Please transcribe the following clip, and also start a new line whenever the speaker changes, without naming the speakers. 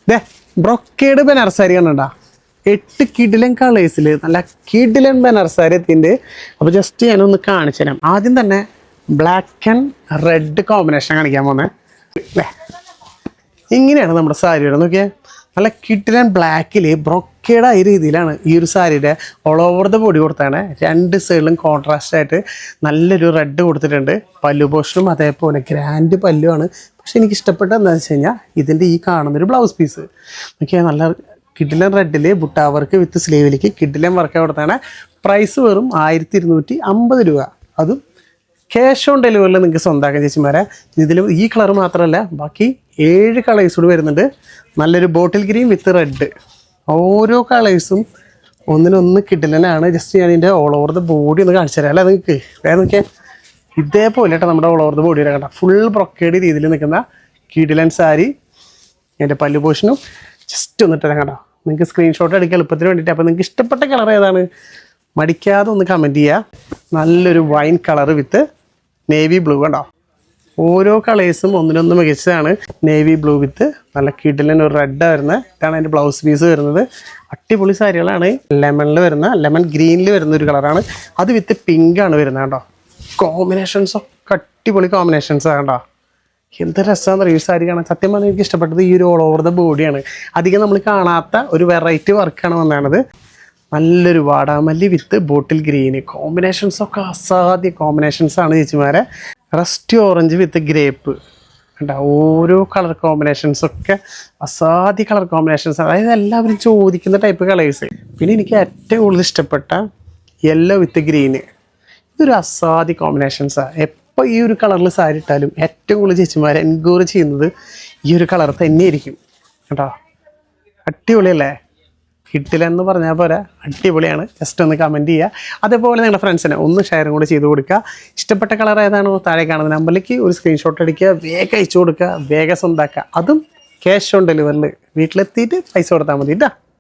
ദേ brocade ബനാറസാരി കണ്ടാ 8 കിടിലൻ കളേഴ്സിൽ നല്ല കിടിലൻ ബനാറസാരി എത്തിൻ്റെ. അപ്പോൾ ജസ്റ്റ് ഞാനൊന്ന് കാണിച്ചു തരാം. ആദ്യം തന്നെ ബ്ലാക്ക് ആൻഡ് റെഡ് കോമ്പിനേഷൻ കാണിക്കാൻ പോകുന്നത്. ഇങ്ങനെയാണ് നമ്മുടെ സാരിയുടെ നോക്കിയാൽ നല്ല കിടിലൻ ബ്ലാക്കിൽ ബ്രൊക്കേഡായ രീതിയിലാണ് ഈ ഒരു സാരിയുടെ ഓൾ ഓവർ ദ ബോഡി കൊടുത്താണ്. 2 സൈഡിലും കോൺട്രാസ്റ്റ് ആയിട്ട് നല്ലൊരു റെഡ് കൊടുത്തിട്ടുണ്ട്. പല്ലു പോർഷനും അതേപോലെ ഗ്രാൻഡ് പല്ലുമാണ്. പക്ഷെ എനിക്ക് ഇഷ്ടപ്പെട്ട എന്താണെന്ന് വെച്ച് കഴിഞ്ഞാൽ ഇതിൻ്റെ ഈ കാണുന്നൊരു ബ്ലൗസ് പീസ് നോക്കിയാൽ നല്ല കിഡിലൻ റെഡിൽ ബുട്ടാ വർക്ക് വിത്ത് സ്ലീവിലേക്ക് കിഡിലൻ വർക്ക് കൊടുത്താണ്. പ്രൈസ് വെറും 1250 രൂപ. അതും ക്യാഷ് ഓൺ ഡെലിവറിയിൽ നിങ്ങൾക്ക് സ്വന്തമാക്കാൻ ചേച്ചിമാരെ. ഇതിൽ ഈ കളർ മാത്രമല്ല ബാക്കി 7 കളേഴ്സ് കൂടി വരുന്നുണ്ട്. നല്ലൊരു ബോട്ടിൽ ഗ്രീൻ വിത്ത് റെഡ്. ഓരോ കളേഴ്സും ഒന്നിനൊന്ന് കിഡിലനാണ്. ജസ്റ്റ് ഞാൻ ഇതിൻ്റെ ഓൾ ഓവർ ദ ബോഡി ഒന്ന് കാണിച്ചു തരാം അല്ലേ നിങ്ങൾക്ക്. വേറെ നോക്കിയാൽ ഇതേപോലെ കേട്ടോ നമ്മുടെ ഓൾ ഓവർ ദ ബോഡി കണ്ട ഫുൾ ബ്രൊക്കേഡ് രീതിയിൽ നിൽക്കുന്ന കിഡിലൻ സാരി. എൻ്റെ പല്ലു പോർഷനും ജസ്റ്റ് ഒന്നിട്ട് കണ്ടോ. നിങ്ങൾക്ക് സ്ക്രീൻഷോട്ട് എടുക്കുക എളുപ്പത്തിന് വേണ്ടിയിട്ട്. അപ്പോൾ നിങ്ങൾക്ക് ഇഷ്ടപ്പെട്ട കളർ ഏതാണ് മടിക്കാതെ ഒന്ന് കമൻറ്റ് ചെയ്യുക. നല്ലൊരു വൈൻ കളർ വിത്ത് നേവി ബ്ലൂ കണ്ടോ. ഓരോ കളേഴ്സും ഒന്നിനൊന്ന് മികച്ചതാണ്. നേവി ബ്ലൂ വിത്ത് നല്ല കിഡിലൻ ഒരു റെഡാണ് വരുന്നത്. ഇതാണ് അതിൻ്റെ ബ്ലൗസ് പീസ് വരുന്നത്. അടിപൊളി സാരികളാണ്. ലെമണിൽ വരുന്ന ലെമൺ ഗ്രീനിൽ വരുന്ന ഒരു കളറാണ്. അത് വിത്ത് പിങ്ക് ആണ് വരുന്നത് കേട്ടോ. കോമ്പിനേഷൻസൊക്കെ അടിപൊളി കോമ്പിനേഷൻസാണ് കേട്ടോ. എന്ത് രസമാണെന്ന് ഈ സാരി കാണാൻ. സത്യം പറഞ്ഞാൽ എനിക്ക് ഇഷ്ടപ്പെട്ടത് ഈ ഒരു ഓൾ ഓവർ ദ ബോഡിയാണ്. അധികം നമ്മൾ കാണാത്ത ഒരു വെറൈറ്റി വർക്കാണ് വന്നതാണത്. നല്ലൊരു വാടാമല്ലി വിത്ത് ബോട്ടിൽ ഗ്രീന്. കോമ്പിനേഷൻസൊക്കെ അസാധ്യ കോമ്പിനേഷൻസാണ് ചേച്ചിമാരെ. റസ്റ്റ് ഓറഞ്ച് വിത്ത് ഗ്രേപ്പ് കണ്ട. ഓരോ കളർ കോമ്പിനേഷൻസൊക്കെ അസാധ്യ കളർ കോമ്പിനേഷൻസ്. അതായത് എല്ലാവരും ചോദിക്കുന്ന ടൈപ്പ് കളേഴ്സ്. പിന്നെ എനിക്ക് ഏറ്റവും കൂടുതൽ ഇഷ്ടപ്പെട്ട യെല്ലോ വിത്ത് ഗ്രീന്. ഇതൊരു അസാധ്യ കോമ്പിനേഷൻസാണ്. എപ്പോൾ ഈ ഒരു കളറിൽ സാരി ഇട്ടാലും ഏറ്റവും കൂടുതൽ ചേച്ചിമാരെ എൻക്വയറി ചെയ്യുന്നത് ഈ ഒരു കളർ തന്നെയായിരിക്കും കേട്ടോ. അടിപൊളിയല്ലേ. കിട്ടില്ലെന്ന് പറഞ്ഞാൽ പോരാ, അടിപൊളിയാണ്. ജസ്റ്റ് ഒന്ന് കമൻറ്റ് ചെയ്യുക. അതേപോലെ നിങ്ങളുടെ ഫ്രണ്ട്സിനെ ഒന്ന് ഷെയറും കൂടി ചെയ്ത് കൊടുക്കുക. ഇഷ്ടപ്പെട്ട കളർ ഏതാണോ താഴെ കാണുന്ന നമ്പറിലേക്ക് ഒരു സ്ക്രീൻഷോട്ട് അടിക്കുക, വേഗം അയച്ചു കൊടുക്കുക, വേഗം സ്വന്തമാക്കുക. അതും ക്യാഷ് ഓൺ ഡെലിവറിൽ വീട്ടിലെത്തിയിട്ട് പൈസ കൊടുത്താൽ മതി കേട്ടോ.